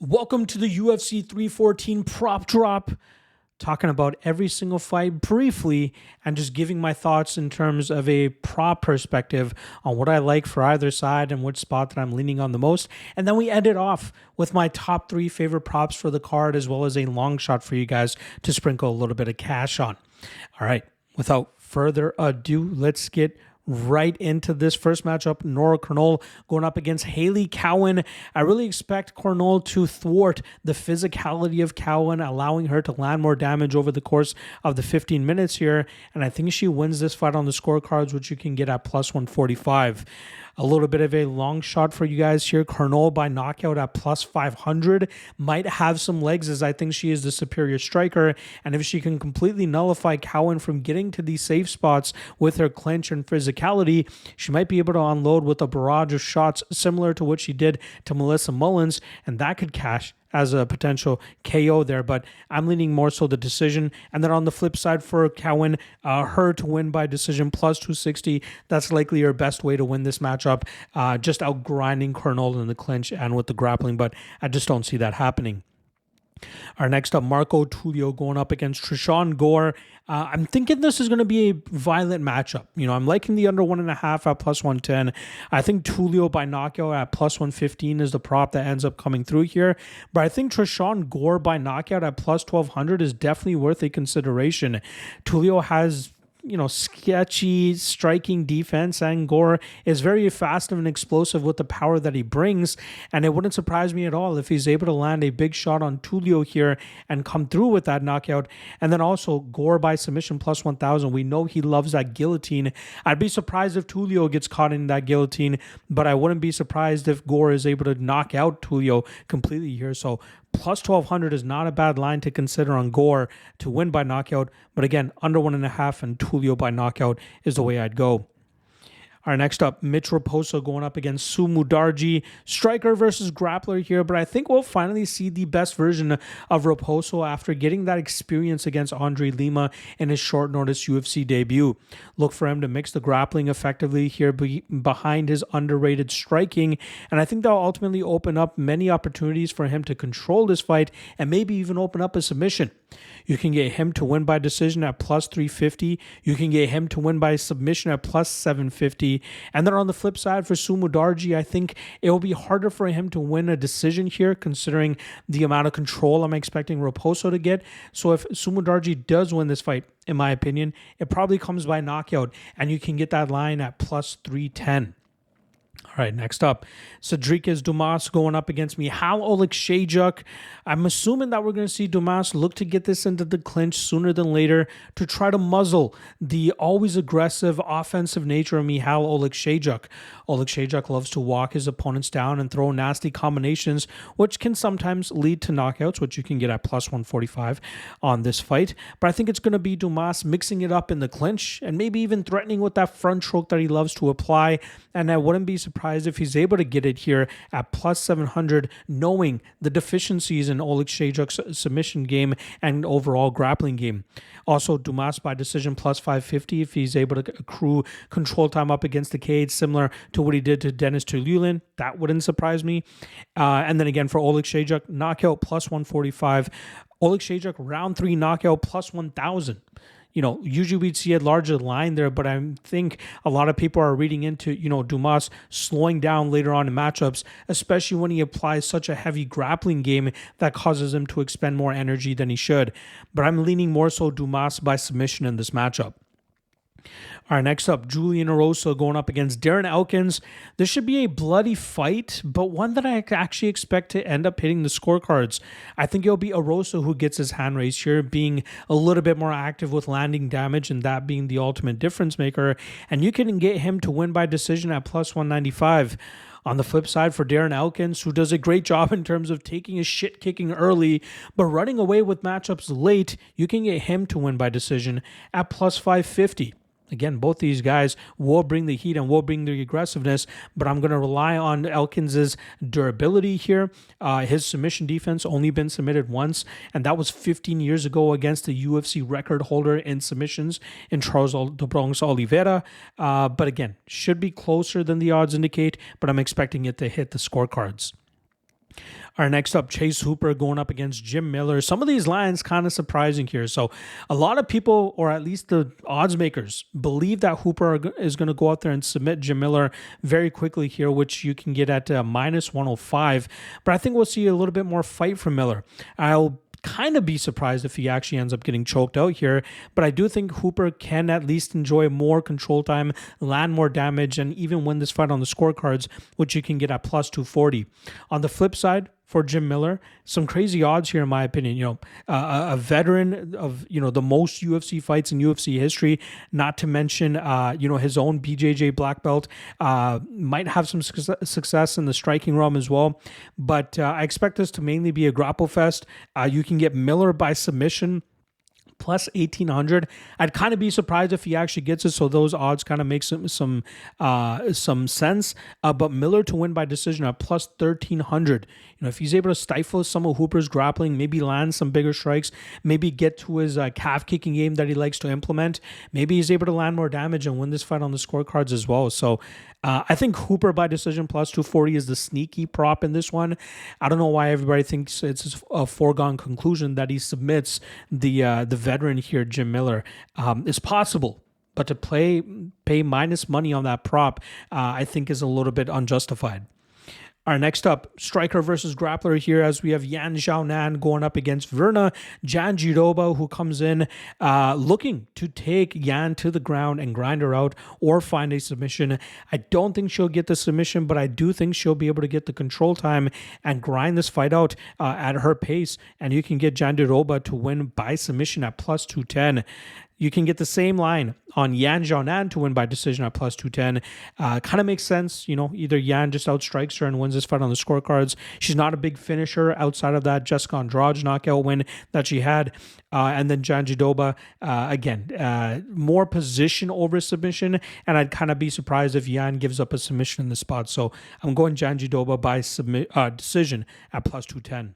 Welcome to the UFC 314 prop drop, talking about every single fight briefly and just giving my thoughts in terms of a prop perspective on what I like for either side and which spot that I'm leaning on the most. And then we end it off with my top 3 favorite props for the card, as well as a long shot for you guys to sprinkle a little bit of cash on. All right, without further ado, let's get right into this first matchup. Nora Cornolle going up against Haley Cowan. I really expect Cornolle to thwart the physicality of Cowan, allowing her to land more damage over the course of the 15 minutes here. And I think she wins this fight on the scorecards, which you can get at plus 145. A little bit of a long shot for you guys here. Cornolle by knockout at plus 500 might have some legs, as I think she is the superior striker. And if she can completely nullify Cowan from getting to these safe spots with her clinch and physicality, she might be able to unload with a barrage of shots similar to what she did to Melissa Mullins, and that could cash as a potential KO there, but I'm leaning more so the decision. And then on the flip side for Cowan, her to win by decision plus 260. That's likely her best way to win this matchup, just out grinding Cornolle in the clinch and with the grappling, but I just don't see that happening. Our next up, Marco Tulio going up against Trishan Gore. I'm thinking this is going to be a violent matchup. I'm liking the under 1.5 at plus 110. I think Tulio by knockout at plus 115 is the prop that ends up coming through here. But I think Trishan Gore by knockout at plus 1200 is definitely worth a consideration. Tulio has sketchy striking defense, and Gore is very fast and explosive with the power that he brings, and it wouldn't surprise me at all if he's able to land a big shot on Tulio here and come through with that knockout. And then also Gore by submission plus 1000. We know he loves that guillotine. I'd be surprised if Tulio gets caught in that guillotine, but I wouldn't be surprised if Gore is able to knock out Tulio completely here. So plus 1200 is not a bad line to consider on Gore to win by knockout. But again, under 1.5 and Tulio by knockout is the way I'd go. All right, next up, Mitch Raposo going up against Sumudaerji. Striker versus grappler here, but I think we'll finally see the best version of Raposo after getting that experience against Andre Lima in his short notice UFC debut. Look for him to mix the grappling effectively here behind his underrated striking, and I think that'll ultimately open up many opportunities for him to control this fight and maybe even open up a submission. You can get him to win by decision at plus 350. You can get him to win by submission at plus 750. And then on the flip side for Sumudaerji, I think it will be harder for him to win a decision here, considering the amount of control I'm expecting Raposo to get. So if Sumudaerji does win this fight, in my opinion, it probably comes by knockout, and you can get that line at plus 310. All right, next up, Cedric Dumas going up against Michal Oleksiejczuk. I'm assuming that we're going to see Dumas look to get this into the clinch sooner than later to try to muzzle the always aggressive offensive nature of Michal Oleksiejczuk. Oleksiejczuk loves to walk his opponents down and throw nasty combinations, which can sometimes lead to knockouts, which you can get at plus 145 on this fight. But I think it's going to be Dumas mixing it up in the clinch and maybe even threatening with that front choke that he loves to apply. And I wouldn't be surprised if he's able to get it here at plus 700, knowing the deficiencies in Oleksiejczuk's submission game and overall grappling game. Also, Dumas by decision plus 550 if he's able to accrue control time up against the cage, similar to what he did to Dennis Tulio. That wouldn't surprise me. And then again for Oleksiejczuk, knockout plus 145. Oleksiejczuk round 3 knockout plus 1000. Usually we'd see a larger line there, but I think a lot of people are reading into, Dumas slowing down later on in matchups, especially when he applies such a heavy grappling game that causes him to expend more energy than he should. But I'm leaning more so Dumas by submission in this matchup. All right, next up, Julian Erosa going up against Darren Elkins. This should be a bloody fight, but one that I actually expect to end up hitting the scorecards. I think it'll be Erosa who gets his hand raised here, being a little bit more active with landing damage and that being the ultimate difference maker. And you can get him to win by decision at plus 195. On the flip side for Darren Elkins, who does a great job in terms of taking his shit kicking early, but running away with matchups late, you can get him to win by decision at plus 550. Again, both these guys will bring the heat and will bring the aggressiveness, but I'm going to rely on Elkins' durability here. His submission defense only been submitted once, and that was 15 years ago against the UFC record holder in submissions in Charles de Bronx Oliveira. But again, should be closer than the odds indicate, but I'm expecting it to hit the scorecards. Our next up, Chase Hooper going up against Jim Miller. Some of these lines kind of surprising here. So a lot of people, or at least the odds makers, believe that Hooper is going to go out there and submit Jim Miller very quickly here, which you can get at minus 105. But I think we'll see a little bit more fight from Miller. I'll kind of be surprised if he actually ends up getting choked out here, but I do think Hooper can at least enjoy more control time, land more damage, and even win this fight on the scorecards, which you can get at plus 240. On the flip side, for Jim Miller, some crazy odds here in my opinion. You know, a veteran of, you know, the most UFC fights in UFC history, not to mention you know, his own BJJ black belt, might have some success in the striking realm as well. But I expect this to mainly be a grapple fest. You can get Miller by submission plus 1,800. I'd kind of be surprised if he actually gets it, so those odds kind of make some sense. But Miller to win by decision at plus 1,300. You know, if he's able to stifle some of Hooper's grappling, maybe land some bigger strikes, maybe get to his calf kicking game that he likes to implement, maybe he's able to land more damage and win this fight on the scorecards as well. So I think Hooper by decision plus 240 is the sneaky prop in this one. I don't know why everybody thinks it's a foregone conclusion that he submits the veteran here, Jim Miller. It's possible, but to pay minus money on that prop, I think is a little bit unjustified. All right, next up, striker versus grappler here, as we have Yan Xiaonan going up against Virna Jandiroba, who comes in looking to take Yan to the ground and grind her out or find a submission. I don't think she'll get the submission, but I do think she'll be able to get the control time and grind this fight out at her pace, and you can get Jandiroba to win by submission at plus 210. You can get the same line on Yan Xiaonan to win by decision at plus 210. Kind of makes sense. You know, either Yan just outstrikes her and wins this fight on the scorecards. She's not a big finisher outside of that Jessica Andrade knockout win that she had. And then Jandiroba, again, more position over submission. And I'd kind of be surprised if Yan gives up a submission in the spot. So I'm going Jandiroba by decision at plus 210.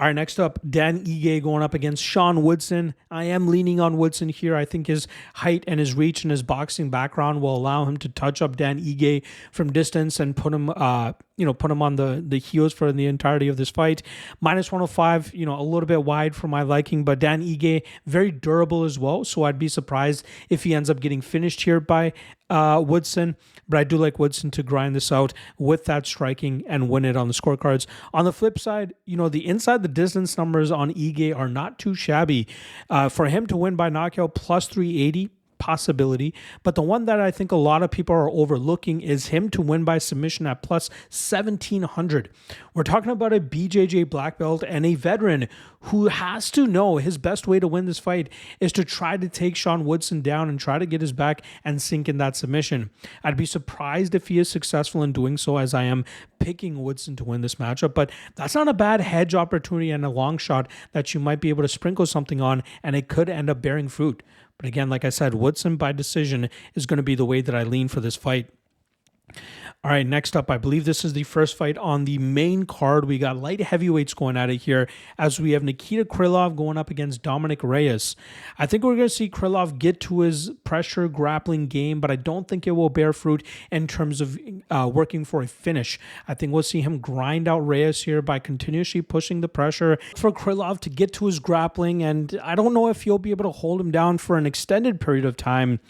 All right, next up, Dan Ige going up against Sean Woodson. I am leaning on Woodson here. I think his height and his reach and his boxing background will allow him to touch up Dan Ige from distance and put him on the heels for the entirety of this fight. Minus 105, you know, a little bit wide for my liking, but Dan Ige, very durable as well. So I'd be surprised if he ends up getting finished here by Woodson. But I do like Woodson to grind this out with that striking and win it on the scorecards. On the flip side, you know, the inside the distance numbers on Ige are not too shabby. For him to win by knockout, plus 380, possibility, but the one that I think a lot of people are overlooking is him to win by submission at plus 1,700. We're talking about a BJJ black belt and a veteran who has to know his best way to win this fight is to try to take Sean Woodson down and try to get his back and sink in that submission. I'd be surprised if he is successful in doing so, as I am picking Woodson to win this matchup, but that's not a bad hedge opportunity and a long shot that you might be able to sprinkle something on, and it could end up bearing fruit. But again, like I said, Woodson by decision is going to be the way that I lean for this fight. All right, next up, I believe this is the first fight on the main card. We got light heavyweights going at it here, as we have Nikita Krylov going up against Dominic Reyes. I think we're going to see Krylov get to his pressure grappling game, but I don't think it will bear fruit in terms of working for a finish. I think we'll see him grind out Reyes here by continuously pushing the pressure for Krylov to get to his grappling, and I don't know if he'll be able to hold him down for an extended period of time.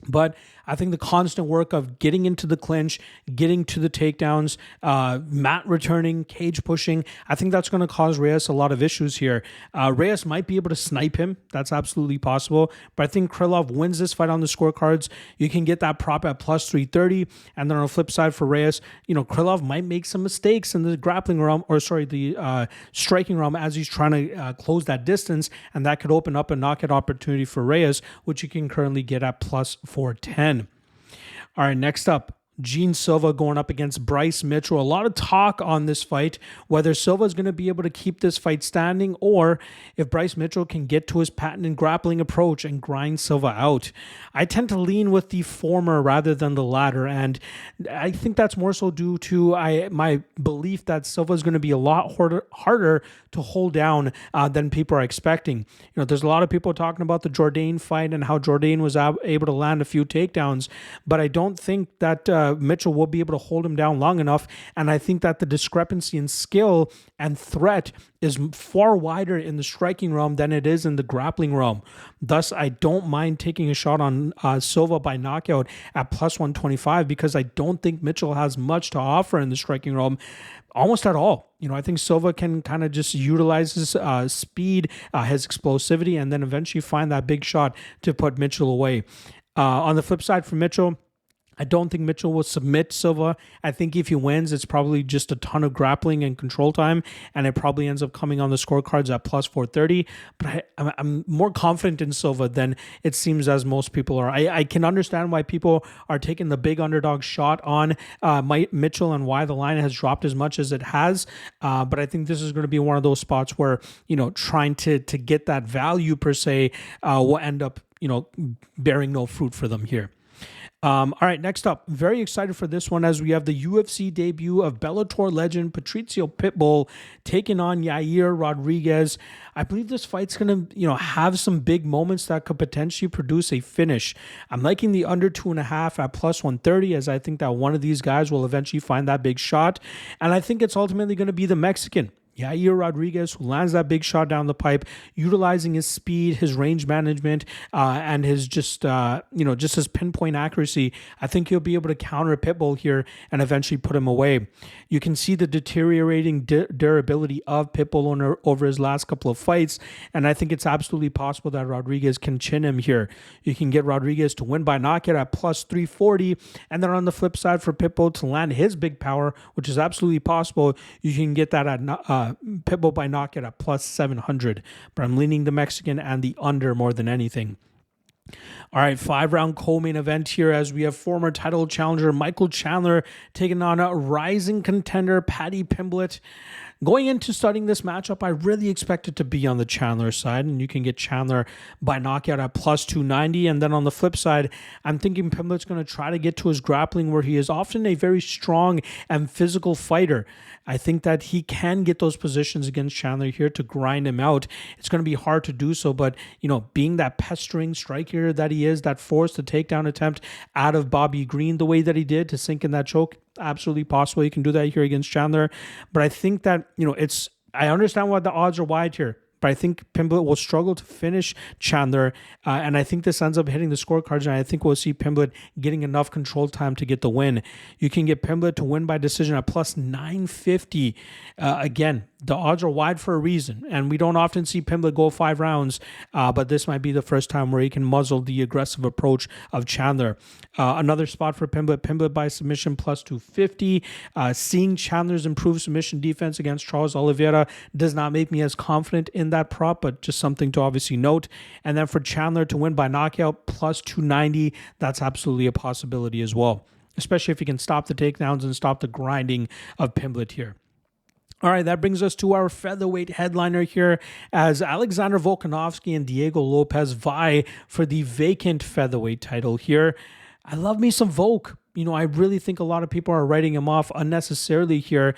But I think the constant work of getting into the clinch, getting to the takedowns, mat returning, cage pushing, I think that's going to cause Reyes a lot of issues here. Reyes might be able to snipe him. That's absolutely possible. But I think Krylov wins this fight on the scorecards. You can get that prop at plus 330. And then on the flip side for Reyes, you know, Krylov might make some mistakes in the grappling realm, or sorry, the striking realm as he's trying to close that distance. And that could open up a knockout opportunity for Reyes, which you can currently get at plus 410. All right, next up, Gene Silva going up against Bryce Mitchell. A lot of talk on this fight, whether Silva is going to be able to keep this fight standing or if Bryce Mitchell can get to his patented grappling approach and grind Silva out. I tend to lean with the former rather than the latter, and I think that's more so due to my belief that Silva is going to be a lot harder to hold down than people are expecting. You know, there's a lot of people talking about the Jourdain fight and how Jourdain was able to land a few takedowns, but I don't think that Mitchell will be able to hold him down long enough. And I think that the discrepancy in skill and threat is far wider in the striking realm than it is in the grappling realm. Thus, I don't mind taking a shot on Silva by knockout at plus 125 because I don't think Mitchell has much to offer in the striking realm, almost at all. I think Silva can kind of just utilize his speed, his explosivity, and then eventually find that big shot to put Mitchell away. On the flip side for Mitchell, I don't think Mitchell will submit Silva. I think if he wins, it's probably just a ton of grappling and control time, and it probably ends up coming on the scorecards at plus 430. But I'm more confident in Silva than it seems as most people are. I can understand why people are taking the big underdog shot on Mitchell and why the line has dropped as much as it has. But I think this is going to be one of those spots where, trying to get that value per se will end up, bearing no fruit for them here. All right, next up, very excited for this one as we have the UFC debut of Bellator legend Patricio Pitbull taking on Yair Rodriguez. I believe this fight's going to, have some big moments that could potentially produce a finish. I'm liking the under 2.5 at plus 130 as I think that one of these guys will eventually find that big shot. And I think it's ultimately going to be the Mexican, Yair Rodriguez, who lands that big shot down the pipe, utilizing his speed, his range management, and his just his pinpoint accuracy. I think he'll be able to counter Pitbull here and eventually put him away. You can see the deteriorating durability of Pitbull over his last couple of fights, and I think it's absolutely possible that Rodriguez can chin him here. You can get Rodriguez to win by knockout at plus 340, and then on the flip side for Pitbull to land his big power, which is absolutely possible, you can get that at Pitbull by knockout at plus 700, but I'm leaning the Mexican and the under more than anything. All right, 5-round co-main event here as we have former title challenger Michael Chandler taking on a rising contender Paddy Pimblett. Going into starting this matchup, I really expect it to be on the Chandler side, and you can get Chandler by knockout at plus 290. And then on the flip side, I'm thinking Pimblett's going to try to get to his grappling, where he is often a very strong and physical fighter. I think that he can get those positions against Chandler here to grind him out. It's going to be hard to do so, but being that pestering striker that he is, that forced the takedown attempt out of Bobby Green the way that he did to sink in that choke, absolutely possible. You can do that here against Chandler. But I think that, I understand why the odds are wide here, but I think Pimblett will struggle to finish Chandler, and I think this ends up hitting the scorecards, and I think we'll see Pimblett getting enough control time to get the win. You can get Pimblett to win by decision at plus 950. Again, the odds are wide for a reason, and we don't often see Pimblett go 5 rounds, but this might be the first time where he can muzzle the aggressive approach of Chandler. Another spot for Pimblett by submission plus 250. Seeing Chandler's improved submission defense against Charles Oliveira does not make me as confident in that prop, but just something to obviously note. And then for Chandler to win by knockout plus 290, that's absolutely a possibility as well, especially if he can stop the takedowns and stop the grinding of Pimblett here. All right, that brings us to our featherweight headliner here as Alexander Volkanovski and Diego Lopes vie for the vacant featherweight title here. I love me some Volk. I really think a lot of people are writing him off unnecessarily here.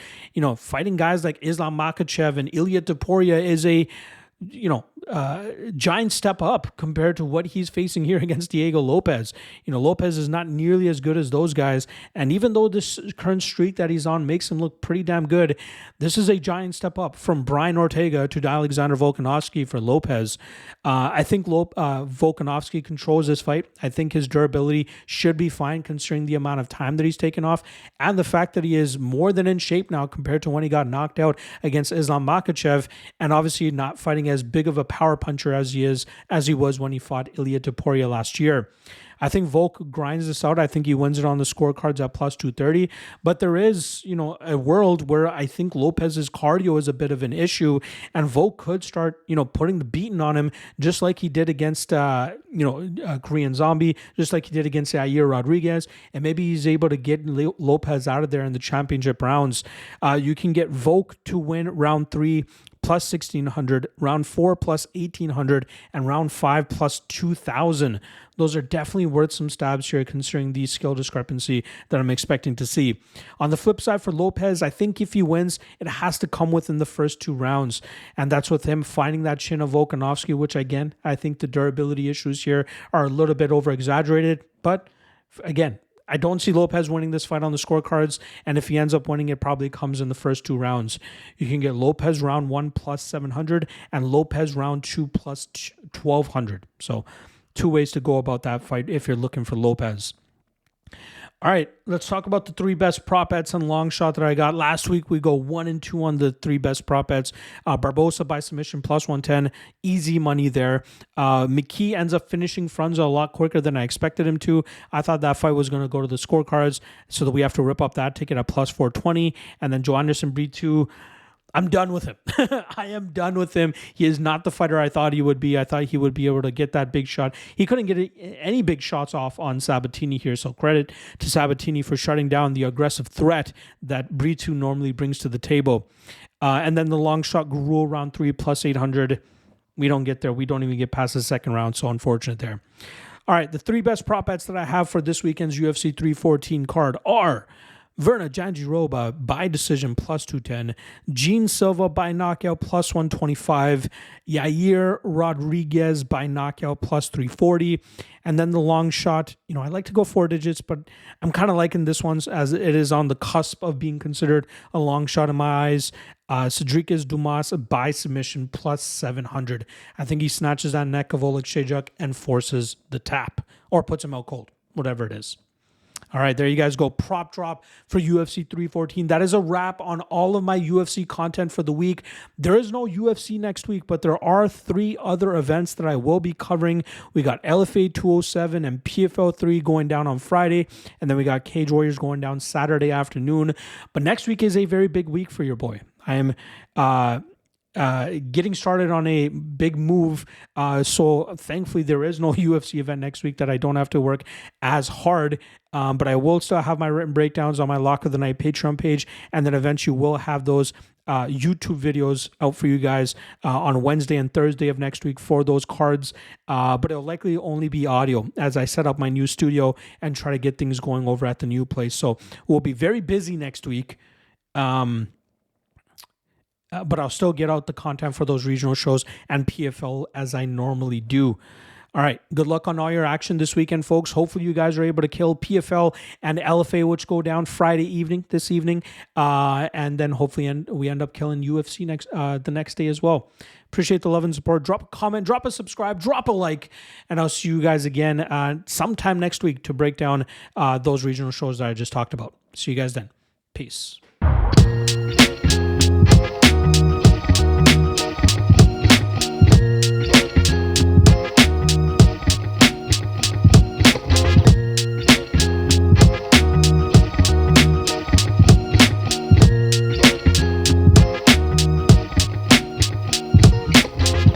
Fighting guys like Islam Makhachev and Ilia Topuria is a giant step up compared to what he's facing here against Diego Lopes. Lopes is not nearly as good as those guys. And even though this current streak that he's on makes him look pretty damn good, this is a giant step up from Brian Ortega to Alexander Volkanovski for Lopes. I think Volkanovski controls this fight. I think his durability should be fine considering the amount of time that he's taken off and the fact that he is more than in shape now compared to when he got knocked out against Islam Makhachev, and obviously not fighting as big of a power puncher as he was when he fought Ilia Topuria last year. I think Volk grinds this out. I think he wins it on the scorecards at plus 230. But there is, a world where I think Lopez's cardio is a bit of an issue, and Volk could start, putting the beating on him, just like he did against, Korean Zombie, just like he did against Yair Rodriguez, and maybe he's able to get Lopes out of there in the championship rounds. You can get Volk to win round 3 plus 1,600, round 4 plus 1,800, and round 5 plus 2,000. Those are definitely worth some stabs here considering the skill discrepancy that I'm expecting to see. On the flip side for Lopes, I think if he wins, it has to come within the first 2 rounds. And that's with him finding that chin of Volkanovski, which again, I think the durability issues here are a little bit over-exaggerated. But again, I don't see Lopes winning this fight on the scorecards, and if he ends up winning, it probably comes in the first 2 rounds. You can get Lopes round 1 plus 700 and Lopes round 2 plus 1200. So 2 ways to go about that fight if you're looking for Lopes. All right, let's talk about the 3 best prop bets on Longshot that I got. Last week, we go 1 and 2 on the 3 best prop bets. Barbosa by submission plus 110. Easy money there. McKee ends up finishing Frunza a lot quicker than I expected him to. I thought that fight was going to go to the scorecards, so that we have to rip up that ticket at plus 420. And then Joe Anderson Breed 2. I'm done with him. I am done with him. He is not the fighter I thought he would be. I thought he would be able to get that big shot. He couldn't get any big shots off on Sabatini here, so credit to Sabatini for shutting down the aggressive threat that Britu normally brings to the table. And then the long shot Guru round 3 plus 800. We don't get there. We don't even get past the second round, so unfortunate there. All right, the 3 best prop bets that I have for this weekend's UFC 314 card are Verna Jandiroba by decision plus 210, Gene Silva by knockout plus 125, Yair Rodriguez by knockout plus 340, and then the long shot. I like to go 4 digits, but I'm kind of liking this one as it is on the cusp of being considered a long shot in my eyes. Cedric Dumas by submission plus 700. I think he snatches that neck of Oleksiejczuk and forces the tap or puts him out cold, whatever it is. All right, there you guys go. Prop drop for UFC 314. That is a wrap on all of my UFC content for the week. There is no UFC next week, but there are 3 other events that I will be covering. We got LFA 207 and PFL 3 going down on Friday, and then we got Cage Warriors going down Saturday afternoon. But next week is a very big week for your boy. I am getting started on a big move. So thankfully there is no UFC event next week that I don't have to work as hard. But I will still have my written breakdowns on my Lock of the Night Patreon page. And then eventually we'll have those YouTube videos out for you guys on Wednesday and Thursday of next week for those cards. But it'll likely only be audio as I set up my new studio and try to get things going over at the new place. So we'll be very busy next week. But I'll still get out the content for those regional shows and PFL as I normally do. All right, good luck on all your action this weekend, folks. Hopefully you guys are able to kill PFL and LFA, which go down this evening. And then hopefully we end up killing UFC the next day as well. Appreciate the love and support. Drop a comment, drop a subscribe, drop a like, and I'll see you guys again sometime next week to break down those regional shows that I just talked about. See you guys then. Peace.